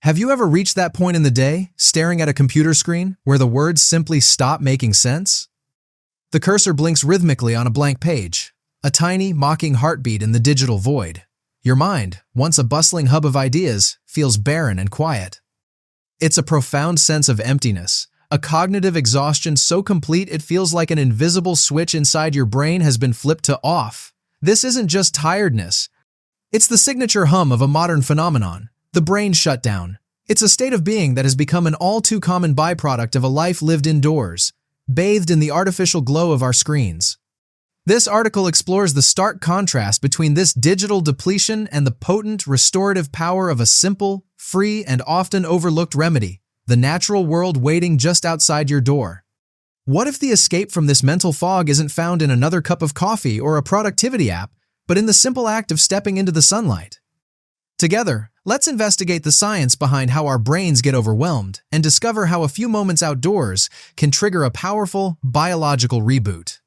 Have you ever reached that point in the day, staring at a computer screen, where the words simply stop making sense? The cursor blinks rhythmically on a blank page, a tiny, mocking heartbeat in the digital void. Your mind, once a bustling hub of ideas, feels barren and quiet. It's a profound sense of emptiness, a cognitive exhaustion so complete it feels like an invisible switch inside your brain has been flipped to off. This isn't just tiredness. It's the signature hum of a modern phenomenon, the brain shutdown. It's a state of being that has become an all-too-common byproduct of a life lived indoors, bathed in the artificial glow of our screens. This article explores the stark contrast between this digital depletion and the potent, restorative power of a simple, free, and often overlooked remedy, the natural world waiting just outside your door. What if the escape from this mental fog isn't found in another cup of coffee or a productivity app, but in the simple act of stepping into the sunlight? Together, let's investigate the science behind how our brains get overwhelmed and discover how a few moments outdoors can trigger a powerful biological reboot.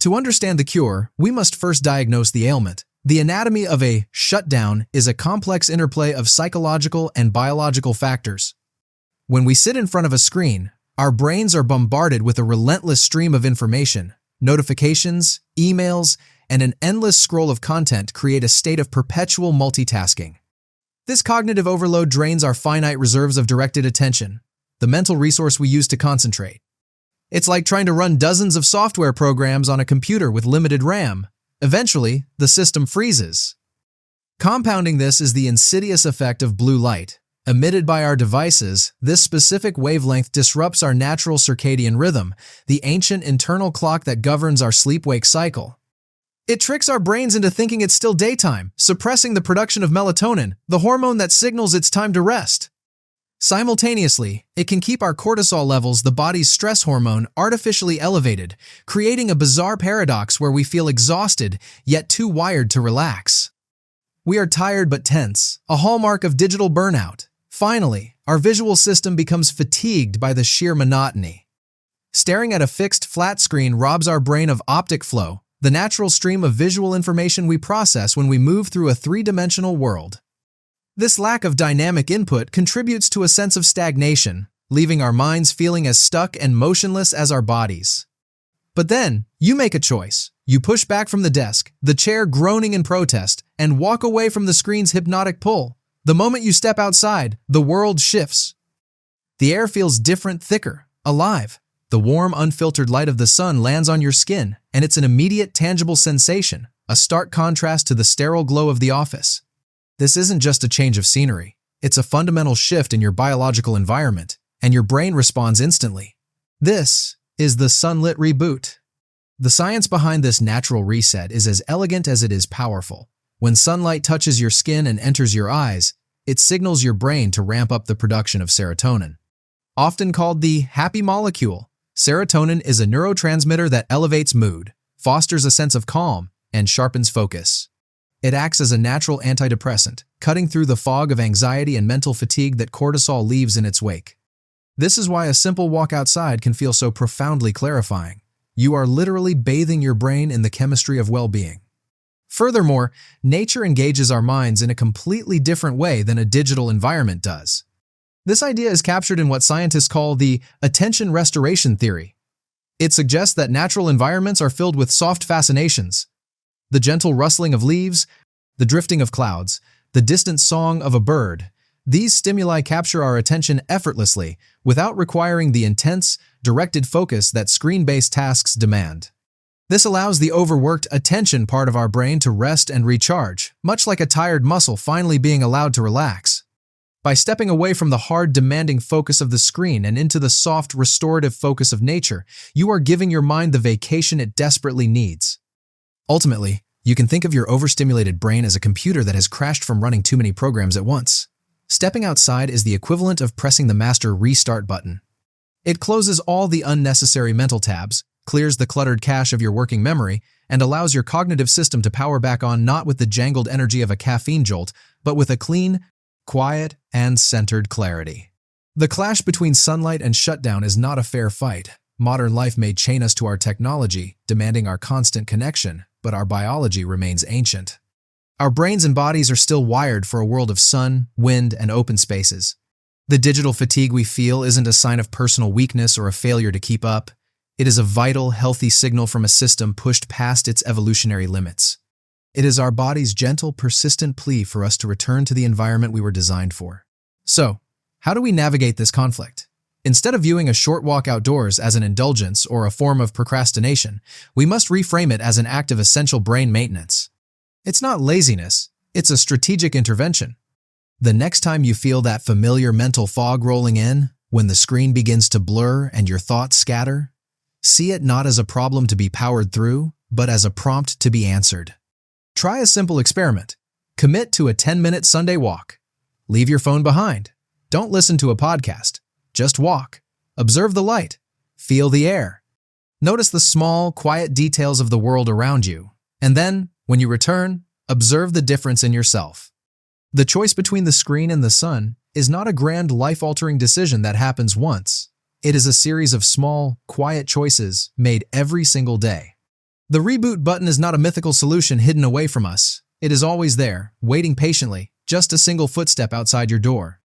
To understand the cure, we must first diagnose the ailment. The anatomy of a shutdown is a complex interplay of psychological and biological factors. When we sit in front of a screen, our brains are bombarded with a relentless stream of information. Notifications, emails, and an endless scroll of content create a state of perpetual multitasking. This cognitive overload drains our finite reserves of directed attention, the mental resource we use to concentrate. It's like trying to run dozens of software programs on a computer with limited RAM. Eventually, the system freezes. Compounding this is the insidious effect of blue light. Emitted by our devices, this specific wavelength disrupts our natural circadian rhythm, the ancient internal clock that governs our sleep-wake cycle. It tricks our brains into thinking it's still daytime, suppressing the production of melatonin, the hormone that signals it's time to rest. Simultaneously, it can keep our cortisol levels, the body's stress hormone, artificially elevated, creating a bizarre paradox where we feel exhausted, yet too wired to relax. We are tired but tense, a hallmark of digital burnout. Finally, our visual system becomes fatigued by the sheer monotony. Staring at a fixed, flat screen robs our brain of optic flow, the natural stream of visual information we process when we move through a three-dimensional world. This lack of dynamic input contributes to a sense of stagnation, leaving our minds feeling as stuck and motionless as our bodies. But then, you make a choice. You push back from the desk, the chair groaning in protest, and walk away from the screen's hypnotic pull. The moment you step outside, the world shifts. The air feels different, thicker, alive. The warm, unfiltered light of the sun lands on your skin, and it's an immediate, tangible sensation, a stark contrast to the sterile glow of the office. This isn't just a change of scenery. It's a fundamental shift in your biological environment, and your brain responds instantly. This is the sunlit reboot. The science behind this natural reset is as elegant as it is powerful. When sunlight touches your skin and enters your eyes, it signals your brain to ramp up the production of serotonin. Often called the happy molecule, serotonin is a neurotransmitter that elevates mood, fosters a sense of calm, and sharpens focus. It acts as a natural antidepressant, cutting through the fog of anxiety and mental fatigue that cortisol leaves in its wake. This is why a simple walk outside can feel so profoundly clarifying. You are literally bathing your brain in the chemistry of well-being. Furthermore, nature engages our minds in a completely different way than a digital environment does. This idea is captured in what scientists call the attention restoration theory. It suggests that natural environments are filled with soft fascinations. The gentle rustling of leaves, the drifting of clouds, the distant song of a bird. These stimuli capture our attention effortlessly, without requiring the intense, directed focus that screen-based tasks demand. This allows the overworked attention part of our brain to rest and recharge, much like a tired muscle finally being allowed to relax. By stepping away from the hard, demanding focus of the screen and into the soft, restorative focus of nature, you are giving your mind the vacation it desperately needs. Ultimately, you can think of your overstimulated brain as a computer that has crashed from running too many programs at once. Stepping outside is the equivalent of pressing the master restart button. It closes all the unnecessary mental tabs, clears the cluttered cache of your working memory, and allows your cognitive system to power back on not with the jangled energy of a caffeine jolt, but with a clean, quiet, and centered clarity. The clash between sunlight and shutdown is not a fair fight. Modern life may chain us to our technology, demanding our constant connection, but our biology remains ancient. Our brains and bodies are still wired for a world of sun, wind, and open spaces. The digital fatigue we feel isn't a sign of personal weakness or a failure to keep up. It is a vital, healthy signal from a system pushed past its evolutionary limits. It is our body's gentle, persistent plea for us to return to the environment we were designed for. So, how do we navigate this conflict? Instead of viewing a short walk outdoors as an indulgence or a form of procrastination, we must reframe it as an act of essential brain maintenance. It's not laziness, it's a strategic intervention. The next time you feel that familiar mental fog rolling in, when the screen begins to blur and your thoughts scatter, see it not as a problem to be powered through, but as a prompt to be answered. Try a simple experiment. Commit to a 10-minute Sunday walk. Leave your phone behind. Don't listen to a podcast. Just walk. Observe the light. Feel the air. Notice the small, quiet details of the world around you. And then, when you return, observe the difference in yourself. The choice between the screen and the sun is not a grand life-altering decision that happens once. It is a series of small, quiet choices made every single day. The reboot button is not a mythical solution hidden away from us. It is always there, waiting patiently, just a single footstep outside your door.